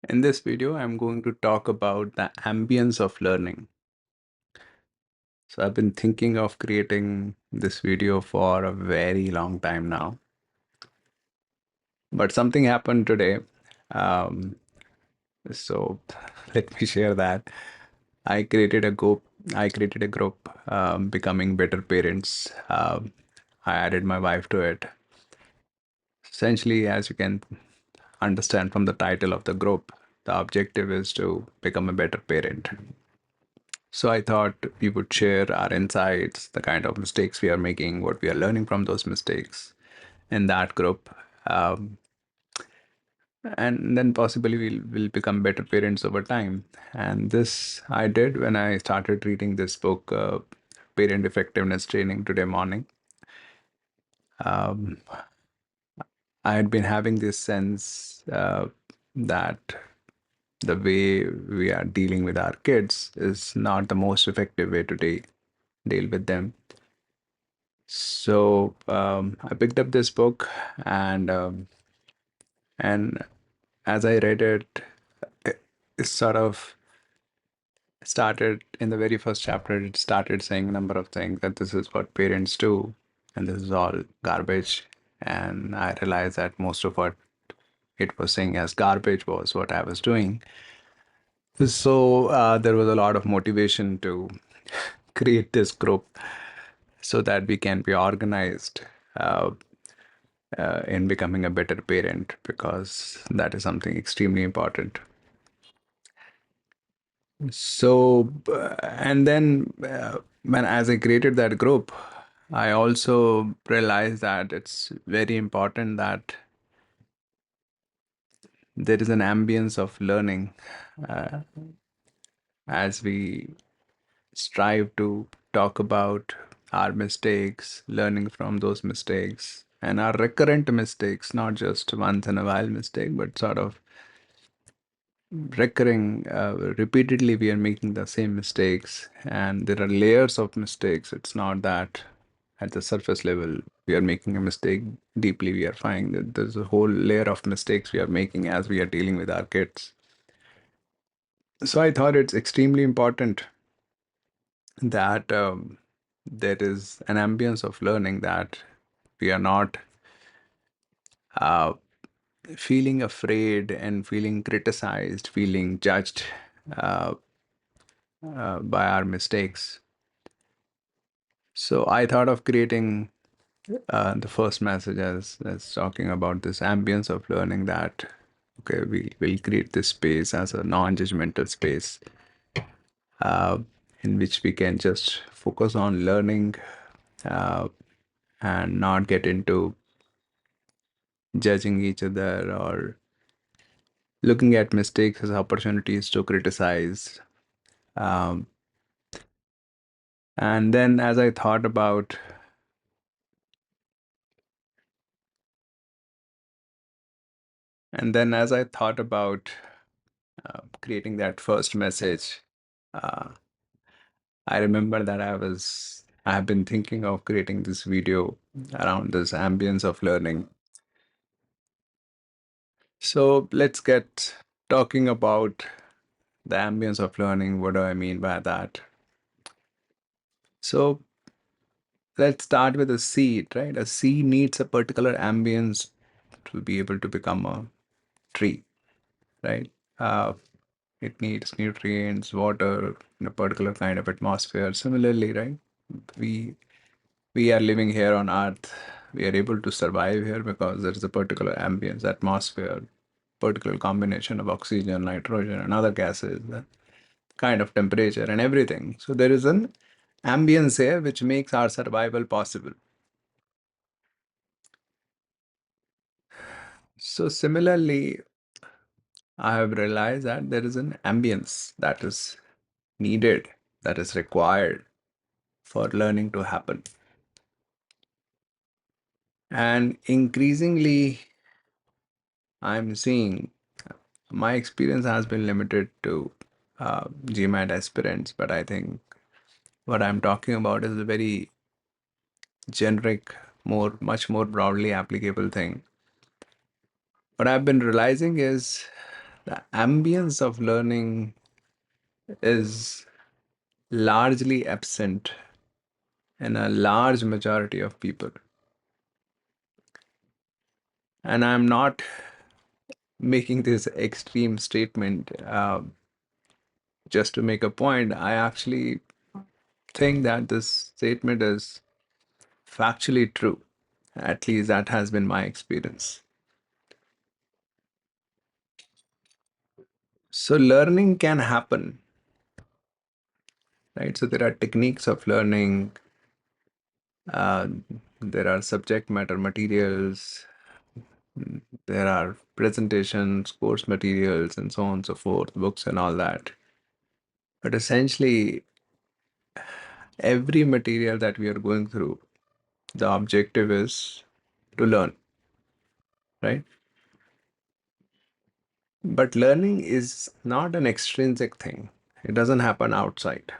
In this video, I'm going to talk about the ambience of learning. So I've been thinking of creating this video for a very long time now, but something happened today. Um, so let me share that. I created a group. I created a group, becoming better parents. I added my wife to it. Essentially, as you can understand from the title of the group, the objective is to become a better parent. So I thought we would share our insights, the kind of mistakes we are making, what we are learning from those mistakes in that group. Um, and then possibly we'll become better parents over time. And this I did when I started reading this book, Parent Effectiveness Training, today morning. Um, I had been having this sense that the way we are dealing with our kids is not the most effective way to deal with them. So I picked up this book, and as I read it, it sort of started in the very first chapter. It started saying a number of things that this is what parents do, and this is all garbage. And I realized that most of what it was saying as garbage was what I was doing. So there was a lot of motivation to create this group so that we can be organized uh, in becoming a better parent, because that is something extremely important. So, and then when as I created that group, I also realized that it's very important that there is an ambience of learning uh, as we strive to talk about our mistakes, learning from those mistakes, and our recurrent mistakes, not just once in a while mistake, but sort of recurring, repeatedly we are making the same mistakes, and there are layers of mistakes. It's not that at the surface level we are making a mistake, deeply we are finding that there's a whole layer of mistakes we are making as we are dealing with our kids. So I thought it's extremely important that there is an ambience of learning, that we are not uh, feeling afraid and feeling criticized, feeling judged uh, by our mistakes. So I thought of creating the first message as talking about this ambience of learning, that okay, we will create this space as a non-judgmental space uh, in which we can just focus on learning uh, and not get into judging each other or looking at mistakes as opportunities to criticize. Um, and then as I thought about and then as I thought about creating that first message, uh, I remember that I have been thinking of creating this video around this ambience of learning. So let's get talking about the ambience of learning. What do I mean by that? So let's start with a seed, right? A seed needs a particular ambience to be able to become a tree, right? Uh, it needs nutrients, water, in a particular kind of atmosphere. Similarly, right? We we are living here on Earth. We are able to survive here because there is a particular ambience, atmosphere, particular combination of oxygen, nitrogen, and other gases, the kind of temperature and everything. So there is an ambience here which makes our survival possible. So similarly, I have realized that there is an ambience that is needed, that is required for learning to happen. And increasingly, I'm seeing my experience has been limited to GMAT aspirants, but I think what I'm talking about is a very generic, much more broadly applicable thing. What I've been realizing is The ambience of learning is largely absent in a large majority of people. And I'm not making this extreme statement just to make a point. I actually think that this statement is factually true. At least that has been my experience. So, learning can happen, right? So, there are techniques of learning, uh, there are subject matter materials, there are presentations, course materials, and so on and so forth, books and all that. But essentially, every material that we are going through, the objective is to learn, right? But learning is not an extrinsic thing, it doesn't happen outside.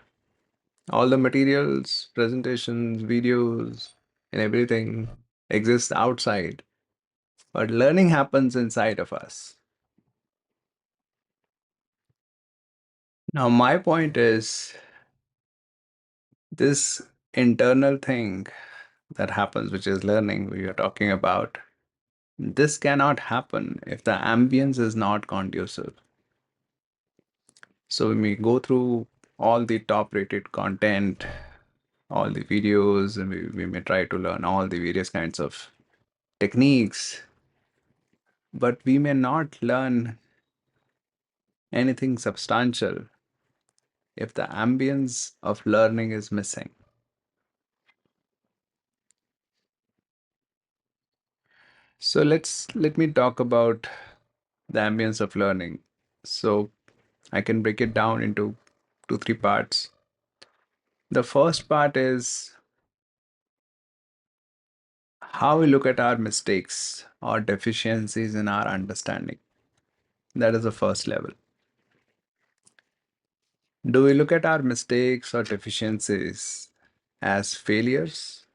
All the materials, presentations, videos, and everything exists outside, but learning happens inside of us. Now, my point is this internal thing that happens, which is learning, we are talking about, this cannot happen if the ambience is not conducive. So, when we go through all the top rated content, all the videos, and we may try to learn all the various kinds of techniques, but we may not learn anything substantial if the ambience of learning is missing. So let me talk about the ambience of learning. So I can break it down into two, three parts. The first part is how we look at our mistakes or deficiencies in our understanding. That is the first level. Do we look at our mistakes or deficiencies as failures,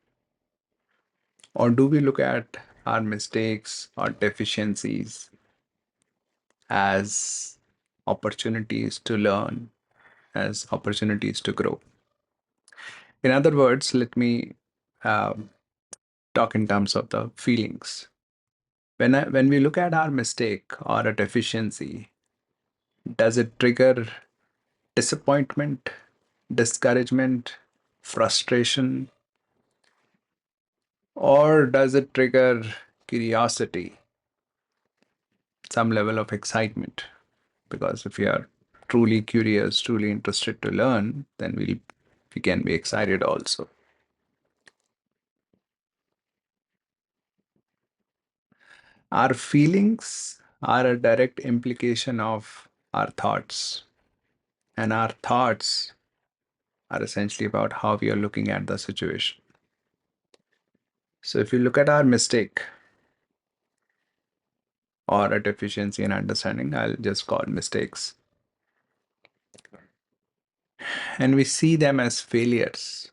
or do we look at our mistakes or deficiencies as opportunities to learn, as opportunities to grow? In other words, let me um, talk in terms of the feelings. When we look at our mistake or a deficiency, does it trigger disappointment, discouragement, frustration, or does it trigger curiosity, some level of excitement? Because if we are truly curious, truly interested to learn, then we can be excited also. Our feelings are a direct implication of our thoughts, and our thoughts are essentially about how we are looking at the situation. So if you look at our mistake or a deficiency in understanding, I'll just call mistakes, and we see them as failures,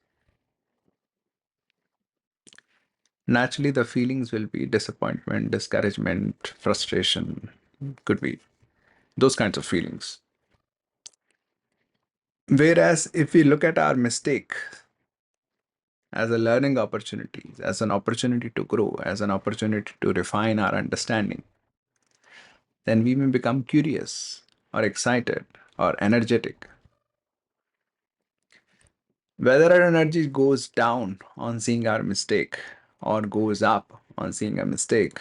naturally the feelings will be disappointment, discouragement, frustration, could be those kinds of feelings. Whereas if we look at our mistake as a learning opportunity, as an opportunity to grow, as an opportunity to refine our understanding, then we may become curious or excited or energetic. Whether our energy goes down on seeing our mistake or goes up on seeing a mistake,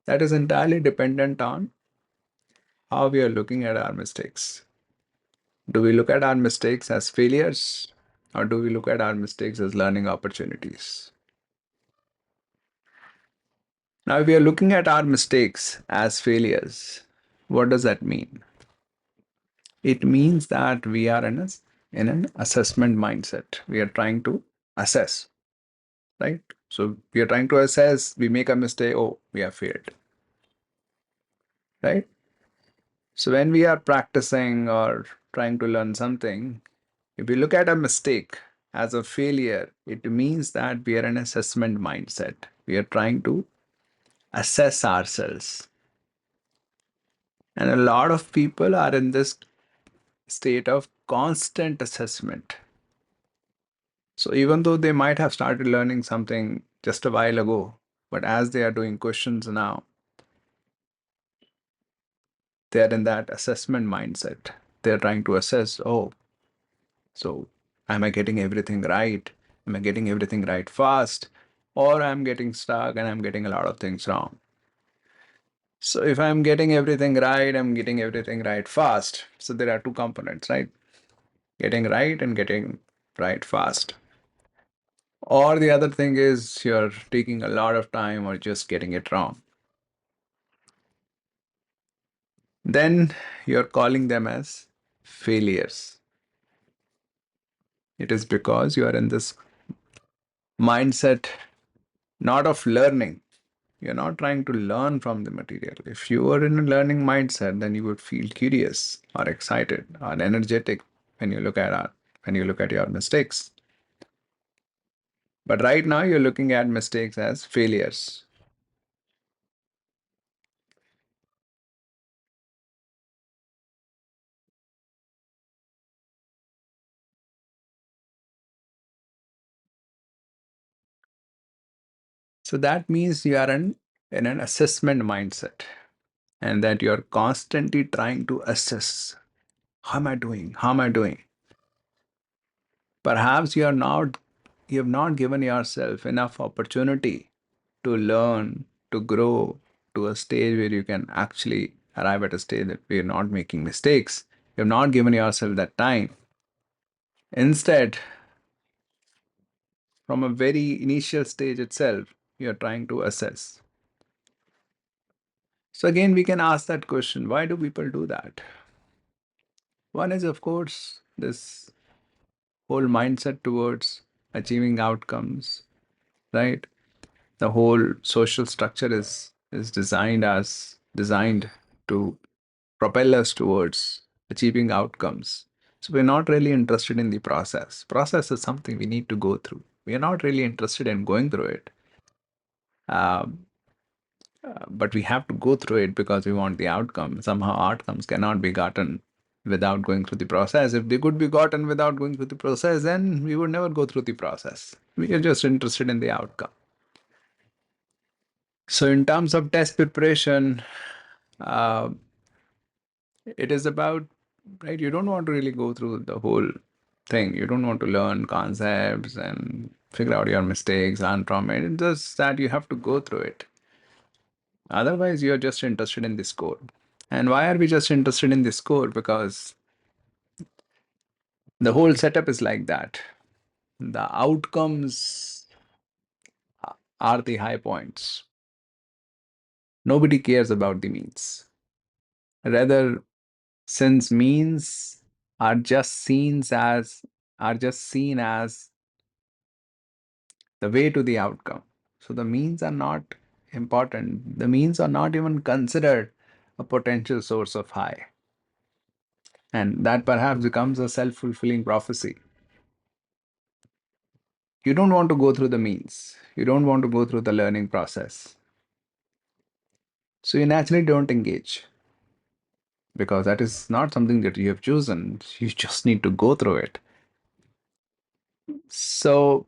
that is entirely dependent on how we are looking at our mistakes. Do we look at our mistakes as failures, or do we look at our mistakes as learning opportunities? Now, if we are looking at our mistakes as failures, what does that mean? It means that we are in an assessment mindset. We are trying to assess, right? So we are trying to assess, we make a mistake, oh, we have failed, right? So when we are practicing or trying to learn something, if we look at a mistake as a failure, it means that we are in assessment mindset. We are trying to assess ourselves. And a lot of people are in this state of constant assessment. So even though they might have started learning something just a while ago, but as they are doing questions now, they're in that assessment mindset. They're trying to assess, oh, so am I getting everything right? Am I getting everything right fast? Or I'm getting stuck and I'm getting a lot of things wrong. So if I'm getting everything right, I'm getting everything right fast. So there are two components, right? Getting right and getting right fast. Or the other thing is you're taking a lot of time or just getting it wrong. Then you're calling them as failures. It is because you are in this mindset not of learning. You're not trying to learn from the material. If you were in a learning mindset, then you would feel curious or excited or energetic when you look at your mistakes. But right now you're looking at mistakes as failures. So that means you are in an assessment mindset and that you're constantly trying to assess how am I doing? How am I doing? Perhaps you have not given yourself enough opportunity to learn, to grow to a stage where you can actually arrive at a stage that we're not making mistakes. You have not given yourself that time. Instead, from a very initial stage itself, you're trying to assess. So again, we can ask that question, why do people do that? One is, of course, this whole mindset towards achieving outcomes, right? The whole social structure is designed to propel us towards achieving outcomes. So we're not really interested in the process. Process is something we need to go through. We are not really interested in going through it. Um, but we have to go through it because we want the outcome. Somehow outcomes cannot be gotten without going through the process. If they could be gotten without going through the process, then we would never go through the process. We are just interested in the outcome. So in terms of test preparation, uh, it is about, right, you don't want to really go through the whole thing. You don't want to learn concepts and figure out your mistakes, learn from it. It's just that you have to go through it. Otherwise, you're just interested in the score. And why are we just interested in the score? Because the whole setup is like that. The outcomes are the high points. Nobody cares about the means. Rather, since means are just seen as are just seen as the way to the outcome. So the means are not important. The means are not even considered a potential source of high. And that perhaps becomes a self-fulfilling prophecy. You don't want to go through the means. You don't want to go through the learning process. So you naturally don't engage because that is not something that you have chosen. You just need to go through it. So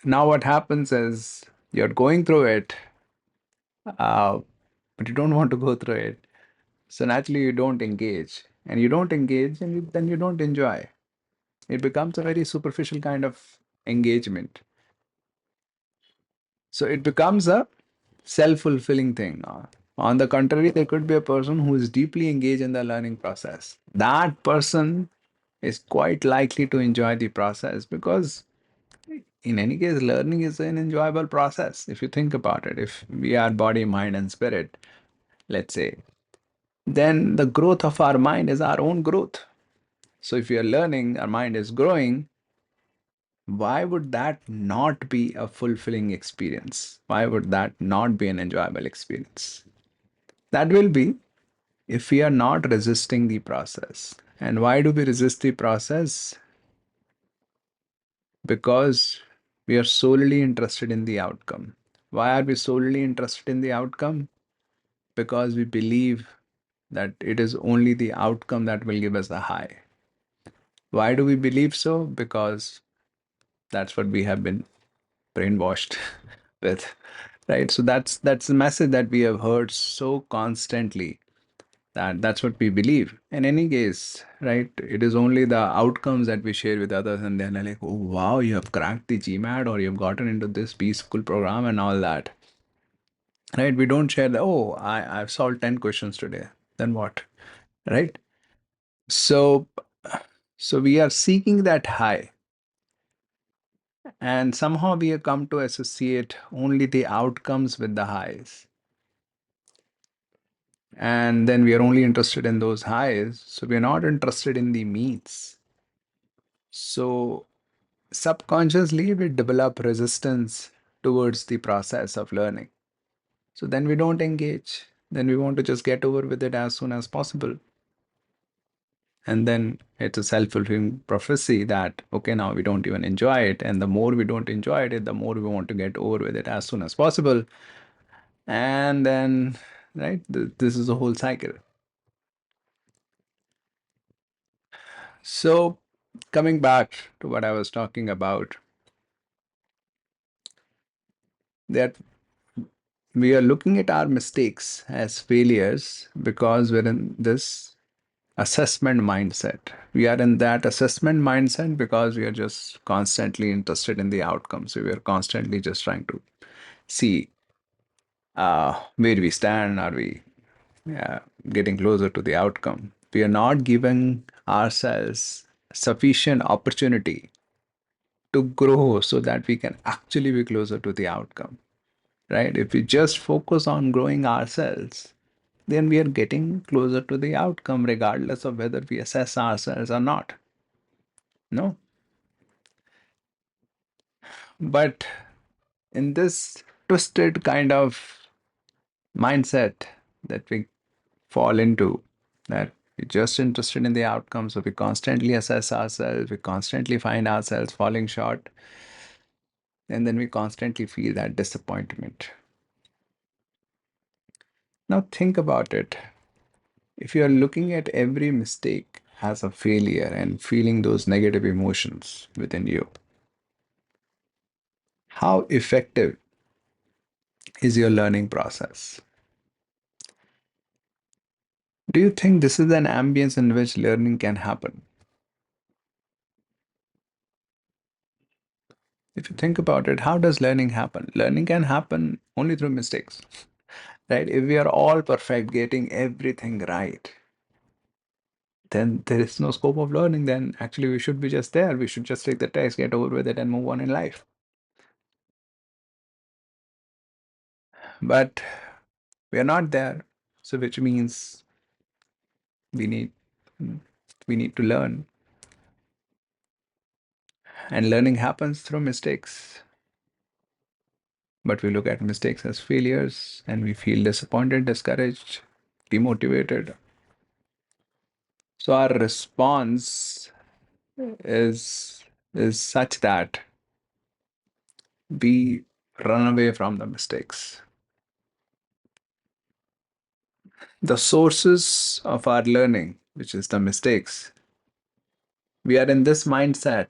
now what happens is you're going through it, uh, but you don't want to go through it. So naturally you don't engage. And you don't engage and then you don't enjoy. It becomes a very superficial kind of engagement. So it becomes a self-fulfilling thing. On the contrary, there could be a person who is deeply engaged in the learning process. That person is quite likely to enjoy the process because, in any case, learning is an enjoyable process. If you think about it, if we are body, mind, and spirit, let's say, then the growth of our mind is our own growth. So if we are learning, our mind is growing, why would that not be a fulfilling experience? Why would that not be an enjoyable experience? That will be if we are not resisting the process. And why do we resist the process? Because we are solely interested in the outcome. Why are we solely interested in the outcome? Because we believe that it is only the outcome that will give us the high. Why do we believe so? Because that's what we have been brainwashed with, right? So that's the message that we have heard so constantly, that that's what we believe. In any case, right, it is only the outcomes that we share with others, and then they're like, oh wow, you have cracked the GMAT, or you've gotten into this B school program and all that, right? We don't share the, oh, I've solved 10 questions today, then what, right? So we are seeking that high, and somehow we have come to associate only the outcomes with the highs, and then we are only interested in those highs, so we are not interested in the means. So subconsciously we develop resistance towards the process of learning. So then we don't engage. Then we want to just get over with it as soon as possible. And then it's a self-fulfilling prophecy that, okay, now we don't even enjoy it. And the more we don't enjoy it, the more we want to get over with it as soon as possible. And then, right, this is a whole cycle. So coming back to what I was talking about, that we are looking at our mistakes as failures because we're in this assessment mindset. We are in that assessment mindset because we are just constantly interested in the outcome. So we are constantly just trying to see where we stand. Are we getting closer to the outcome? We are not giving ourselves sufficient opportunity to grow so that we can actually be closer to the outcome, right? If we just focus on growing ourselves, then we are getting closer to the outcome regardless of whether we assess ourselves or not. No. But in this twisted kind of mindset that we fall into, that we're just interested in the outcome, so we constantly assess ourselves, we constantly find ourselves falling short, and then we constantly feel that disappointment. Now, think about it. If you're looking at every mistake as a failure and feeling those negative emotions within you, how effective is your learning process? Do you think this is an ambience in which learning can happen? If you think about it, how does learning happen? Learning can happen only through mistakes, right? If we are all perfect, getting everything right, then there is no scope of learning. Then actually, we should be just there. We should just take the test, get over with it, and move on in life. But we are not there. So, which means we need we need to learn, and learning happens through mistakes. But we look at mistakes as failures, and we feel disappointed, discouraged, demotivated. So our response is is such that we run away from the mistakes. The sources of our learning, which is the mistakes, we are in this mindset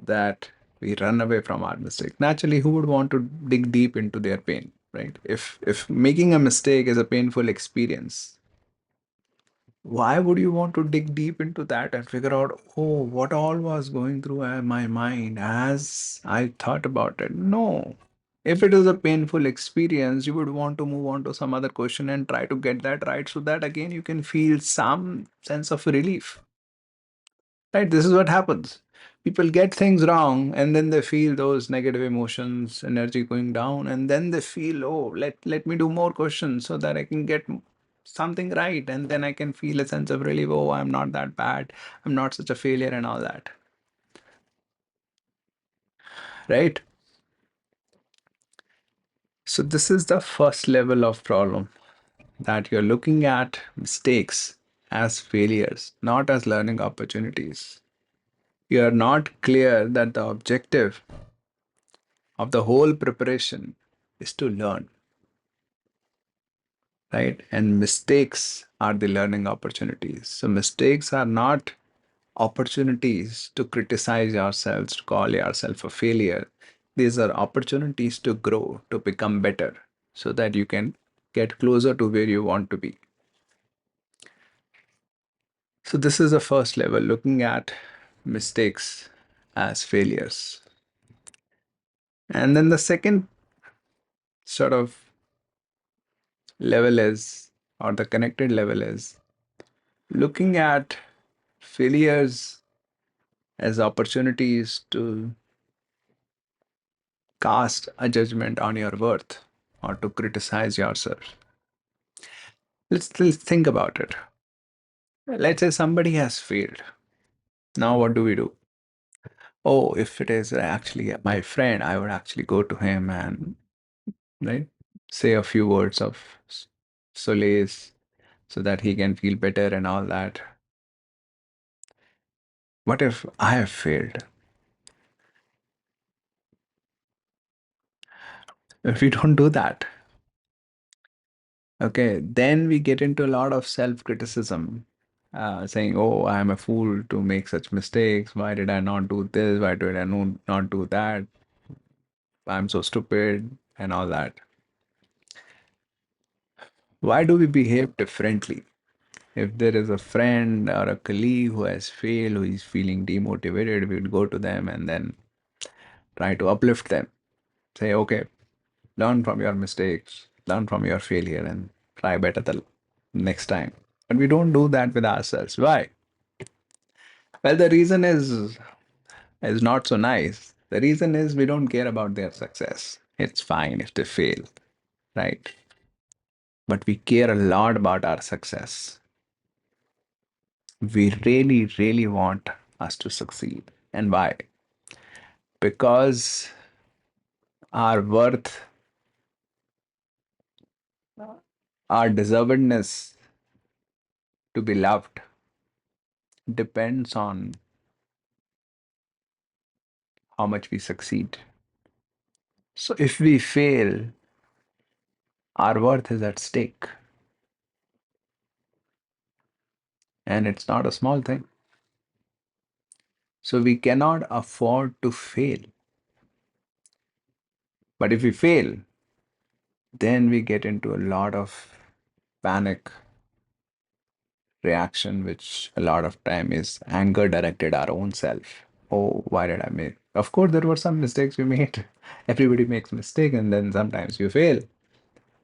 that we run away from our mistake. Naturally, who would want to dig deep into their pain, right? If making a mistake is a painful experience, why would you want to dig deep into that and figure out, oh, what all was going through my mind as I thought about it? No. If it is a painful experience, you would want to move on to some other question and try to get that right so that again you can feel some sense of relief. Right? This is what happens. People get things wrong and then they feel those negative emotions, energy going down, and then they feel, oh, let me do more questions so that I can get something right. And then I can feel a sense of relief. Oh, I'm not that bad. I'm not such a failure and all that. Right? So this is the first level of problem, that you're looking at mistakes as failures, not as learning opportunities. You're not clear that the objective of the whole preparation is to learn. right? And mistakes are the learning opportunities. So mistakes are not opportunities to criticize yourselves, to call yourself a failure. These are opportunities to grow, to become better, so that you can get closer to where you want to be. So, this is the first level, looking at mistakes as failures. And then the second sort of level is, or the connected level is, looking at failures as opportunities to cast a judgment on your worth or to criticize yourself. Let's think about it. Let's say somebody has failed. Now, what do we do? Oh, if it is actually my friend, I would actually go to him and right say a few words of solace so that he can feel better and all that. What if I have failed? If we don't do that, okay, then we get into a lot of self-criticism, saying, "Oh, I am a fool to make such mistakes. Why did I not do this? Why did I not do that? I'm so stupid," and all that. Why do we behave differently? If there is a friend or a colleague who has failed, who is feeling demotivated, we would go to them and then try to uplift them. Say, okay, learn from your mistakes, learn from your failure, and try better the next time. But we don't do that with ourselves. Why? Well, the reason is not so nice. The reason is we don't care about their success. It's fine if they fail, right? But we care a lot about our success. We really, really want us to succeed. And why? Because our worth, our deservedness to be loved depends on how much we succeed. So if we fail, our worth is at stake. And it's not a small thing. So we cannot afford to fail. But if we fail, then we get into a lot of panic reaction, which a lot of time is anger directed our own self. Oh, why did I make? Of course, there were some mistakes we made. Everybody makes mistake, and then sometimes you fail.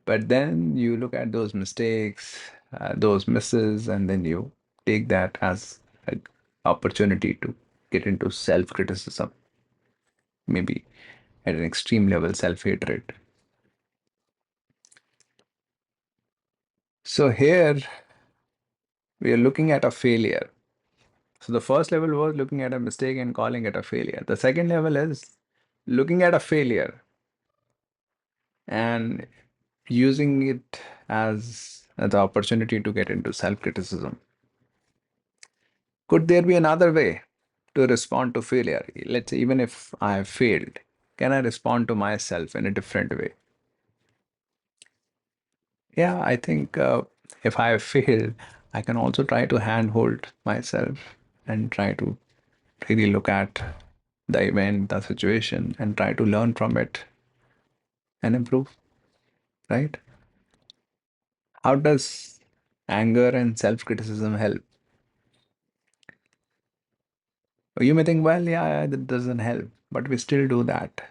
But then you look at those mistakes, those misses, and then you take that as an opportunity to get into self-criticism, maybe at an extreme level, self-hatred. So here we are looking at a failure. So the first level was looking at a mistake and calling it a failure. The second level is looking at a failure and using it as the opportunity to get into self-criticism. Could there be another way to respond to failure? Let's say even if I have failed, can I respond to myself in a different way? Yeah, I think if I have failed, I can also try to handhold myself and try to really look at the event, the situation, and try to learn from it and improve, right? How does anger and self-criticism help? You may think, well, yeah, that doesn't help, but we still do that.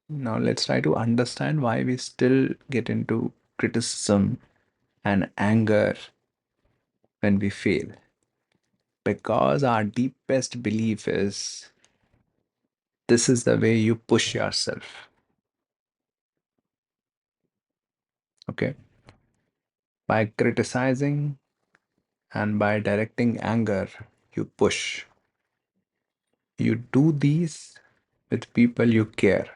Now let's try to understand why we still get into criticism and anger when we fail. Because our deepest belief is this is the way you push yourself. Okay. By criticizing and by directing anger, you push. You do these with people you care.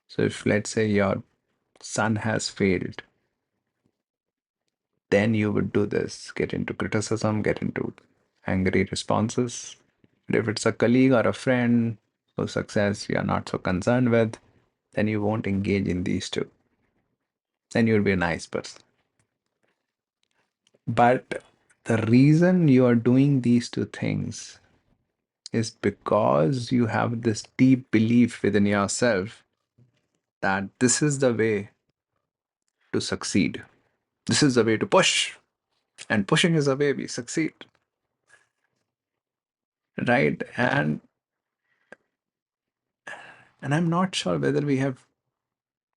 So if let's say your son has failed, then you would do this, get into criticism, get into angry responses. But if it's a colleague or a friend whose success you are not so concerned with, then you won't engage in these two. Then you'll be a nice person. But the reason you are doing these two things is because you have this deep belief within yourself that this is the way to succeed. This is the way to push, and pushing is the way we succeed, right? And I'm not sure whether we have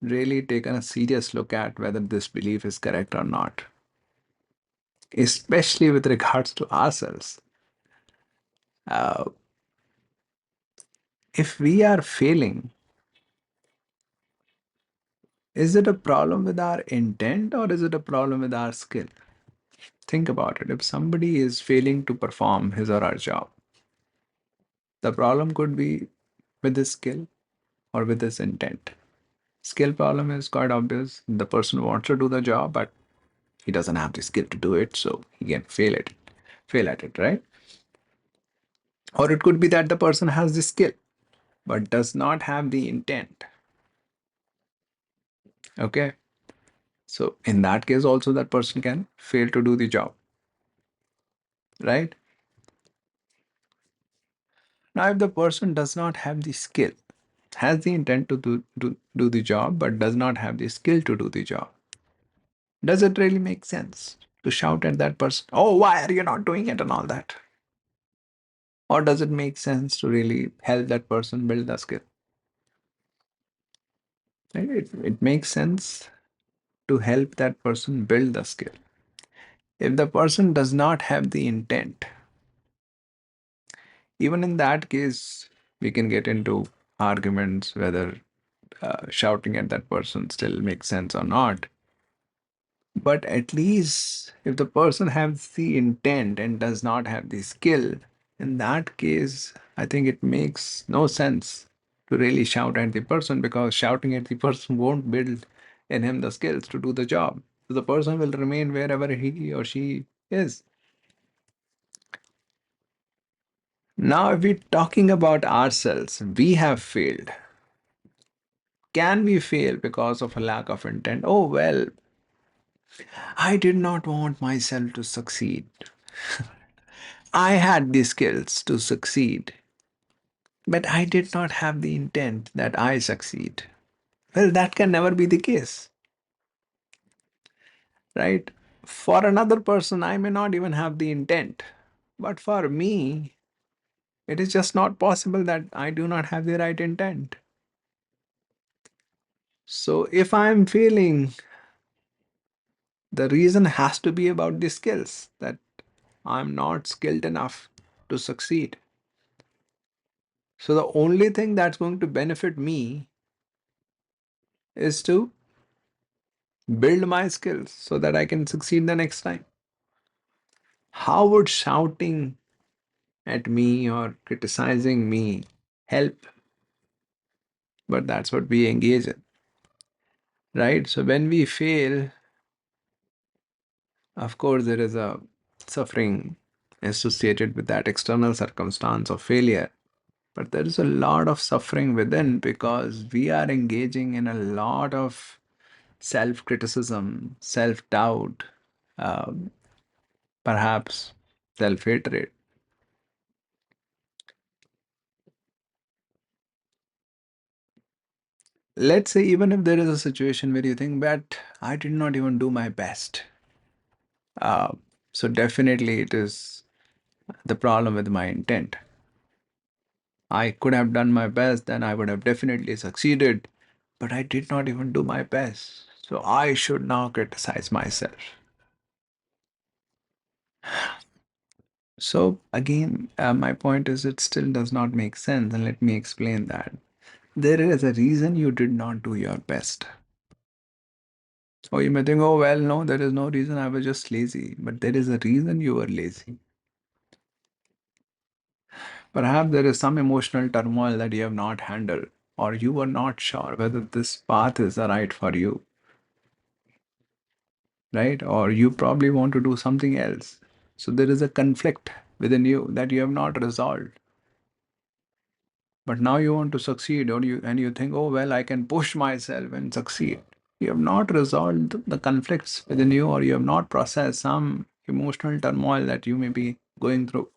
really taken a serious look at whether this belief is correct or not, especially with regards to ourselves. Uh, if we are failing, is it a problem with our intent or is it a problem with our skill? Think about it. If somebody is failing to perform his or her job, the problem could be with his skill or with his intent. Skill problem is quite obvious. The person wants to do the job, but he doesn't have the skill to do it, so he can fail at it, right? Or it could be that the person has the skill but does not have the intent. Okay. So in that case, also that person can fail to do the job, right? Now, if the person does not have the skill, has the intent to do the job, but does not have the skill to do the job, does it really make sense to shout at that person, oh, why are you not doing it, and all that? Or does it make sense to really help that person build the skill? Right? It makes sense to help that person build the skill. If the person does not have the intent, even in that case, we can get into arguments whether shouting at that person still makes sense or not. But at least if the person has the intent and does not have the skill, in that case, I think it makes no sense to really shout at the person, because shouting at the person won't build in him the skills to do the job. So the person will remain wherever he or she is. Now, if we're talking about ourselves, we have failed. Can we fail because of a lack of intent? Oh, well, I did not want myself to succeed. I had the skills to succeed, but I did not have the intent that I succeed. Well, that can never be the case, right? For another person, I may not even have the intent, but for me, it is just not possible that I do not have the right intent. So if I'm failing, the reason has to be about the skills, that I'm not skilled enough to succeed. So the only thing that's going to benefit me is to build my skills so that I can succeed the next time. How would shouting at me or criticizing me help? But that's what we engage in, right? So when we fail, of course, there is a suffering associated with that external circumstance of failure. But there is a lot of suffering within, because we are engaging in a lot of self criticism, self doubt, perhaps self hatred. Let's say, even if there is a situation where you think, but I did not even do my best. Uh, so, definitely, it is the problem with my intent. I could have done my best, then I would have definitely succeeded, but I did not even do my best. So, I should now criticize myself. So again, my point is it still does not make sense, and let me explain that. There is a reason you did not do your best. Or you may think, oh, well, no, there is no reason, I was just lazy. But there is a reason you were lazy. Perhaps there is some emotional turmoil that you have not handled, or you were not sure whether this path is the right for you, right? Or you probably want to do something else. So there is a conflict within you that you have not resolved. But now you want to succeed, or you think, oh, well, I can push myself and succeed. You have not resolved the conflicts within you, or you have not processed some emotional turmoil that you may be going through.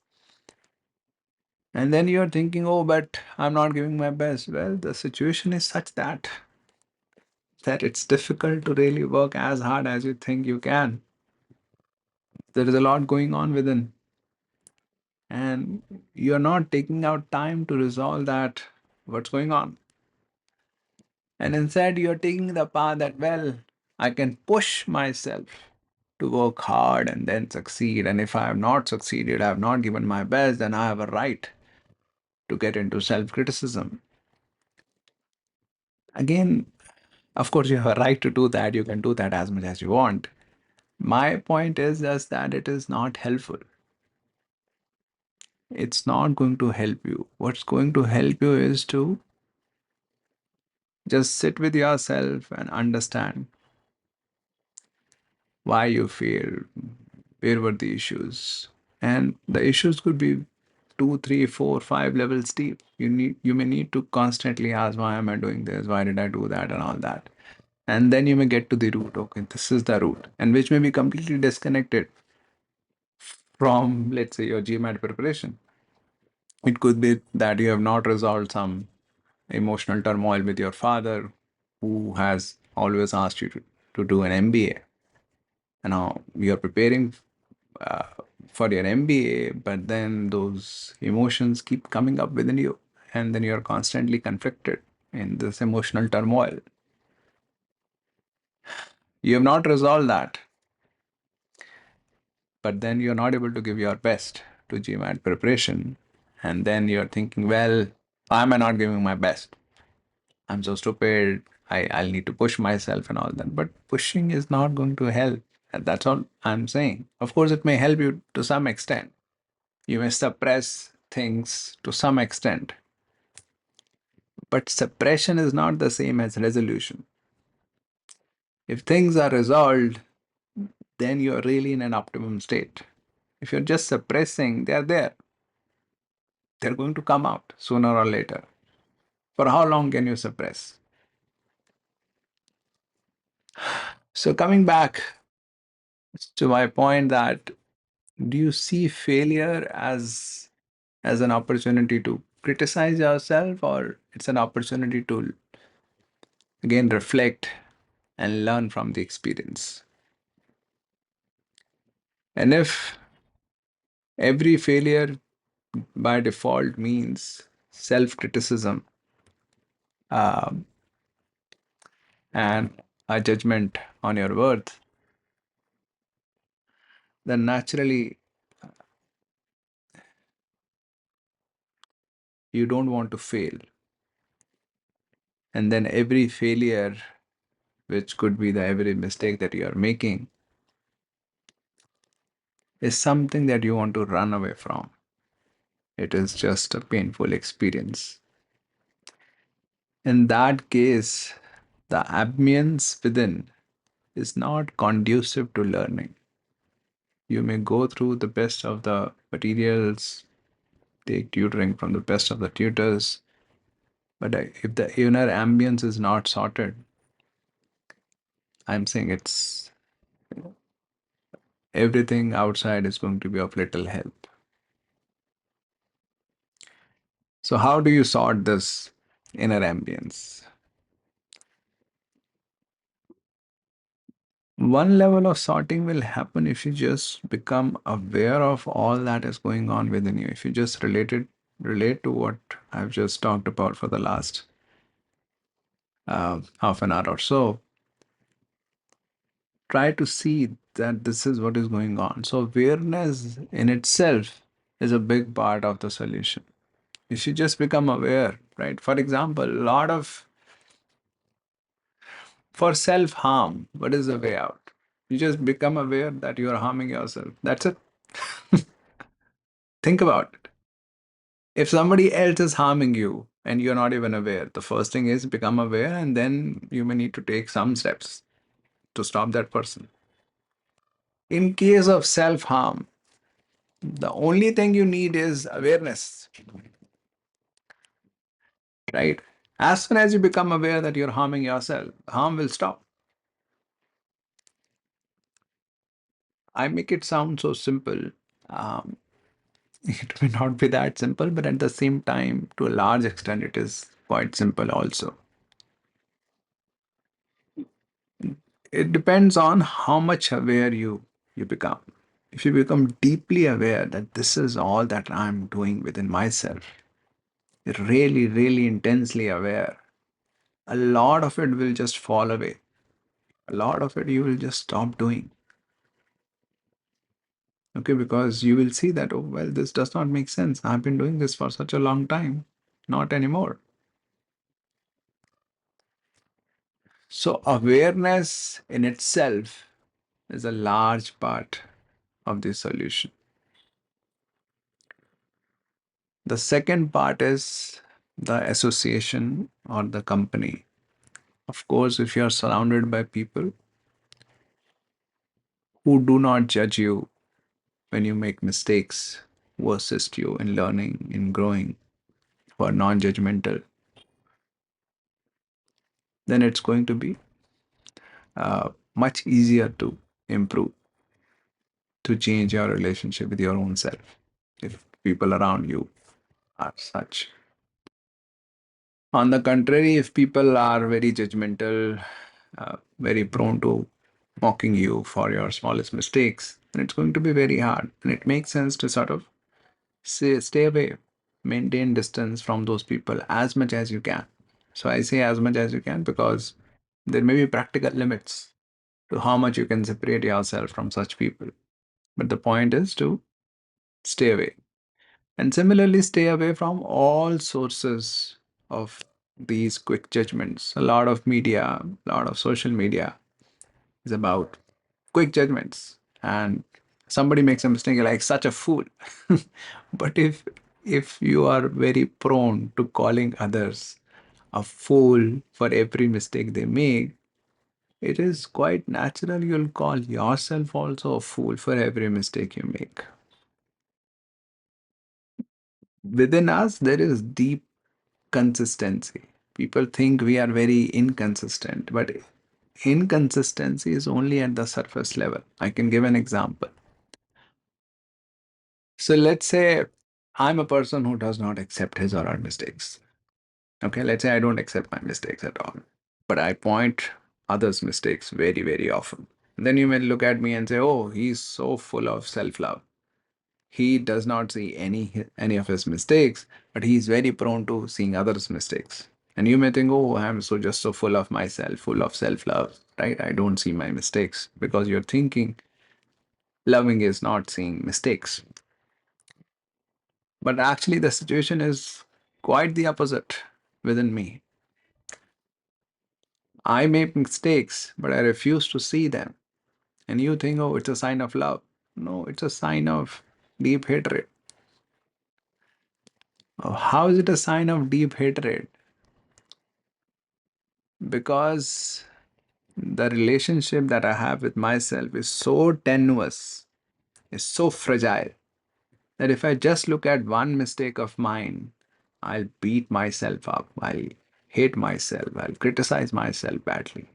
And then you're thinking, oh, but I'm not giving my best. Well, the situation is such that it's difficult to really work as hard as you think you can. There is a lot going on within, and you're not taking out time to resolve that what's going on. And instead, you're taking the path that, well, I can push myself to work hard and then succeed. And if I have not succeeded, I have not given my best, then I have a right to get into self criticism. Again, of course, you have a right to do that. You can do that as much as you want. My point is just that it is not helpful. It's not going to help you. What's going to help you is to just sit with yourself and understand why you feel, where were the issues. And the issues could be two, three, four, 5 levels deep. You may need to constantly ask, why am I doing this? Why did I do that? And all that. And then you may get to the root. Okay, this is the root, and which may be completely disconnected from, let's say, your GMAT preparation. It could be that you have not resolved some emotional turmoil with your father, who has always asked you to do an MBA. And now you're preparing uh, for your MBA, but then those emotions keep coming up within you, and then you're constantly conflicted in this emotional turmoil. You have not resolved that, but then you're not able to give your best to GMAT preparation. And then you're thinking, well, why am I not giving my best? I'm so stupid. I'll need to push myself and all that. But pushing is not going to help. And that's all I'm saying. Of course, it may help you to some extent. You may suppress things to some extent. But suppression is not the same as resolution. If things are resolved, then you're really in an optimum state. If you're just suppressing, they're there. They're going to come out sooner or later. For how long can you suppress? So, coming back to my point, that do you see failure as an opportunity to criticize yourself, or it's an opportunity to again reflect and learn from the experience? And if every failure by default means self criticism and a judgment on your worth, then naturally you don't want to fail. And then every failure, which could be the every mistake that you are making, is something that you want to run away from. It is just a painful experience. In that case, the ambience within is not conducive to learning. You may go through the best of the materials, take tutoring from the best of the tutors, but if the inner ambience is not sorted, I'm saying it's everything outside is going to be of little help. So, how do you sort this inner ambience? One level of sorting will happen if you just become aware of all that is going on within you. If you just relate to what I've just talked about for the last half an hour or so, try to see that this is what is going on. So awareness in itself is a big part of the solution. If you just become aware, right? For example, a lot of for self-harm, what is the way out? You just become aware that you are harming yourself. That's it. Think about it. If somebody else is harming you and you're not even aware, the first thing is become aware, and then you may need to take some steps to stop that person. In case of self harm, the only thing you need is awareness, right? As soon as you become aware that you're harming yourself, harm will stop. I make it sound so simple. Um, it may not be that simple, but at the same time, to a large extent, it is quite simple also. It depends on how much aware you become. If you become deeply aware that this is all that I'm doing within myself, really, really intensely aware, a lot of it will just fall away. A lot of it you will just stop doing. Okay, because you will see that, oh, well, this does not make sense. I've been doing this for such a long time. Not anymore. So, awareness in itself is a large part of the solution. The second part is the association or the company. Of course, if you are surrounded by people who do not judge you when you make mistakes, who assist you in learning, in growing, who are non judgmental, then it's going to be much easier to improve, to change your relationship with your own self if people around you are such. On the contrary, if people are very judgmental, very prone to mocking you for your smallest mistakes, then it's going to be very hard. And it makes sense to sort of stay away, maintain distance from those people as much as you can. So I say as much as you can because there may be practical limits to how much you can separate yourself from such people. But the point is to stay away. And similarly, stay away from all sources of these quick judgments. A lot of media, a lot of social media is about quick judgments. And somebody makes a mistake, you're like such a fool. But if you are very prone to calling others a fool for every mistake they make, it is quite natural you'll call yourself also a fool for every mistake you make. Within us, there is deep consistency. People think we are very inconsistent, but inconsistency is only at the surface level. I can give an example. So let's say I'm a person who does not accept his or her mistakes. Okay, let's say I don't accept my mistakes at all, but I point others' mistakes very, very often. Then you may look at me and say, oh, he's so full of self love. He does not see any of his mistakes, but he's very prone to seeing others' mistakes. And you may think, oh, I'm so just so full of myself, full of self-love, right? I don't see my mistakes because you're thinking loving is not seeing mistakes. But actually, the situation is quite the opposite within me. I make mistakes, but I refuse to see them. And you think, oh, it's a sign of love. No, it's a sign of deep hatred. Oh, how is it a sign of deep hatred? Because the relationship that I have with myself is so tenuous, is so fragile, that if I just look at one mistake of mine, I'll beat myself up, I'll hate myself, I'll criticize myself badly.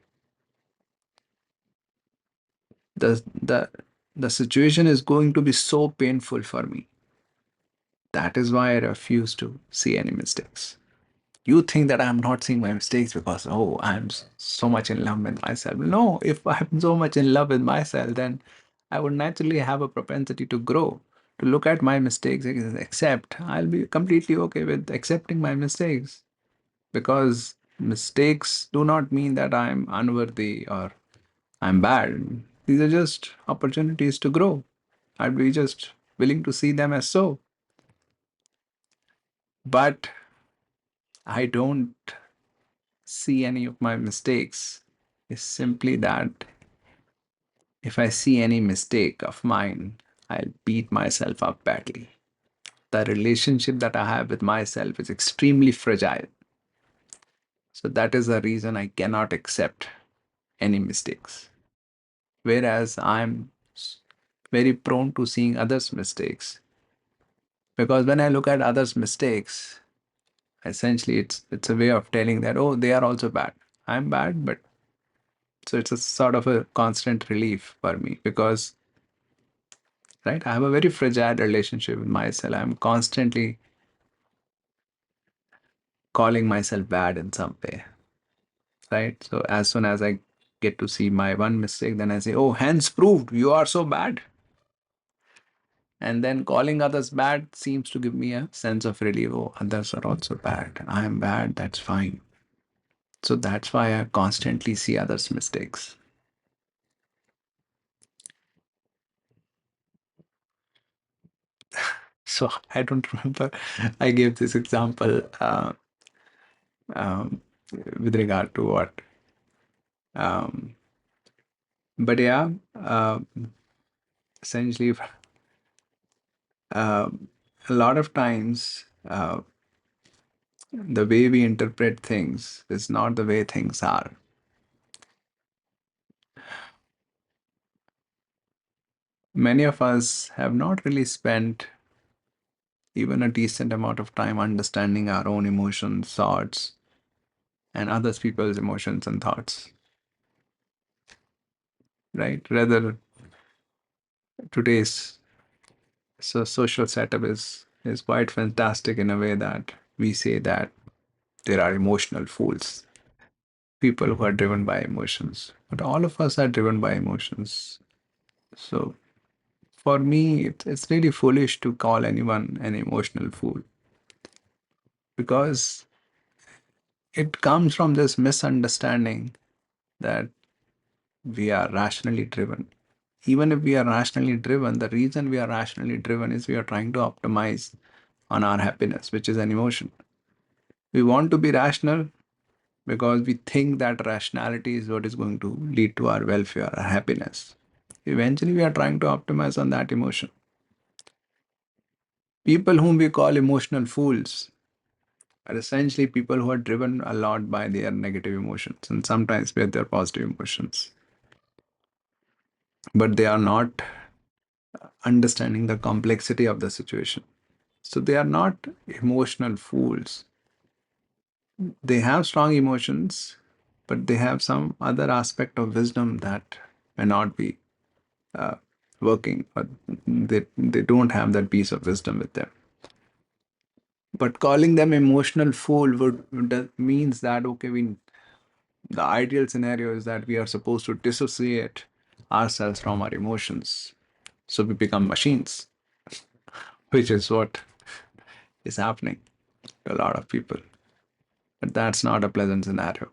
The, the, the situation is going to be so painful for me. That is why I refuse to see any mistakes. You think that I'm not seeing my mistakes because, oh, I'm so much in love with myself. No, if I'm so much in love with myself, then I would naturally have a propensity to grow, to look at my mistakes and accept. I'll be completely okay with accepting my mistakes because mistakes do not mean that I'm unworthy or I'm bad. These are just opportunities to grow. I'd be just willing to see them as so. But I don't see any of my mistakes is simply that if I see any mistake of mine, I'll beat myself up badly. The relationship that I have with myself is extremely fragile. So that is the reason I cannot accept any mistakes. Whereas I'm very prone to seeing others' mistakes. Because when I look at others' mistakes, essentially it's a way of telling that, oh, they are also bad. I'm bad, but so it's a sort of a constant relief for me because right? I have a very fragile relationship with myself. I'm constantly calling myself bad in some way, right? So as soon as I get to see my one mistake, then I say, oh, hence proved you are so bad. And then calling others bad seems to give me a sense of relief. Oh, others are also bad. I am bad. That's fine. So that's why I constantly see others' mistakes. So I don't remember. I gave this example um, with regard to what. Um, but yeah, essentially, uh, a lot of times the way we interpret things is not the way things are. Many of us have not really spent even a decent amount of time understanding our own emotions, thoughts, and others people's emotions and thoughts, right? Rather, today's social setup is quite fantastic in a way that we say that there are emotional fools, people who are driven by emotions, but all of us are driven by emotions. So for me, it's really foolish to call anyone an emotional fool because it comes from this misunderstanding that we are rationally driven. Even if we are rationally driven, the reason we are rationally driven is we are trying to optimize on our happiness, which is an emotion. We want to be rational because we think that rationality is what is going to lead to our welfare, our happiness. Eventually, we are trying to optimize on that emotion. People whom we call emotional fools are essentially people who are driven a lot by their negative emotions and sometimes by their positive emotions. But they are not understanding the complexity of the situation. So they are not emotional fools. They have strong emotions, but they have some other aspect of wisdom that may not be uh, working, or they don't have that piece of wisdom with them. But calling them emotional fool that means that okay, we the ideal scenario is that we are supposed to dissociate ourselves from our emotions, so we become machines, which is what is happening to a lot of people. But that's not a pleasant scenario.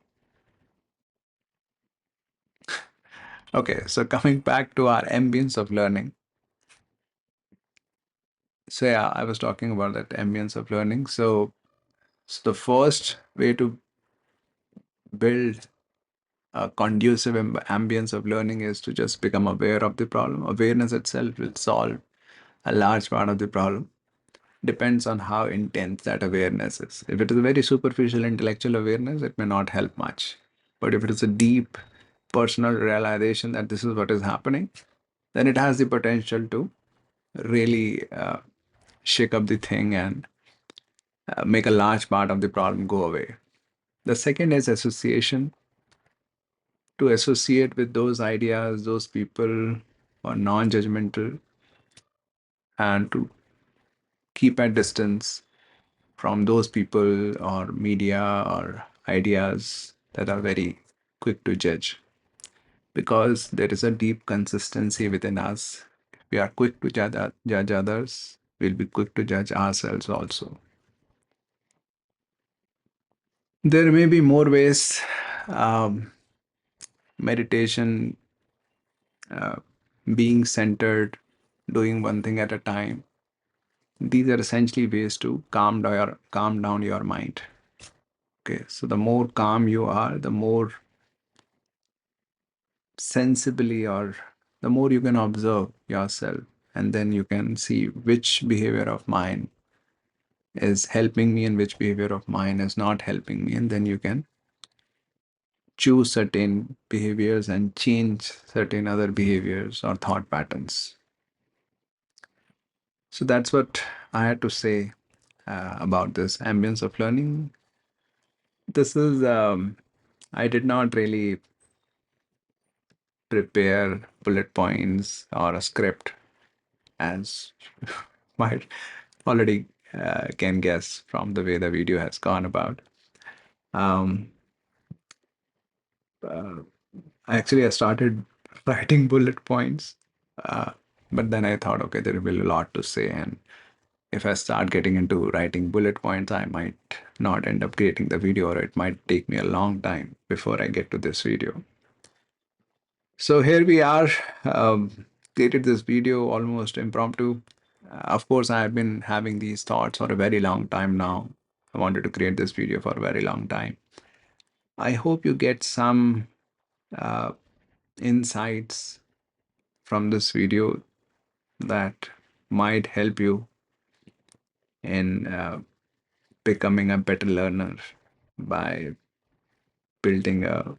Okay, so coming back to our ambience of learning. So yeah, I was talking about that ambience of learning. So the first way to build a conducive ambience of learning is to just become aware of the problem. Awareness itself will solve a large part of the problem. Depends on how intense that awareness is. If it is a very superficial intellectual awareness, it may not help much. But if it is a deep personal realization that this is what is happening, then it has the potential to really shake up the thing and make a large part of the problem go away. The second is association, to associate with those ideas, those people who are non judgmental, and to keep at distance from those people or media or ideas that are very quick to judge. Because there is a deep consistency within us. We are quick to judge others, we'll be quick to judge ourselves also. There may be more ways. Um, Meditation, being centered, doing one thing at a time. These are essentially ways to calm down your mind. Okay, so the more calm you are, the more sensibly or the more you can observe yourself, and then you can see which behavior of mine is helping me and which behavior of mine is not helping me, and then you can choose certain behaviors and change certain other behaviors or thought patterns. So that's what I had to say about this ambience of learning. This is, I did not really prepare bullet points or a script. as might already can guess from the way the video has gone about. Um, uh, Actually, I started writing bullet points, uh, but then I thought, okay, there will be a lot to say, and if I start getting into writing bullet points, I might not end up creating the video, or it might take me a long time before I get to this video. So here we are, created this video almost impromptu. Of course, I have been having these thoughts for a very long time now. I wanted to create this video for a very long time. I hope you get some uh, insights from this video that might help you in becoming a better learner by building a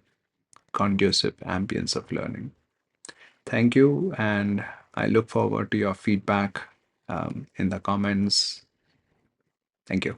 conducive ambience of learning. Thank you, and I look forward to your feedback in the comments. Thank you.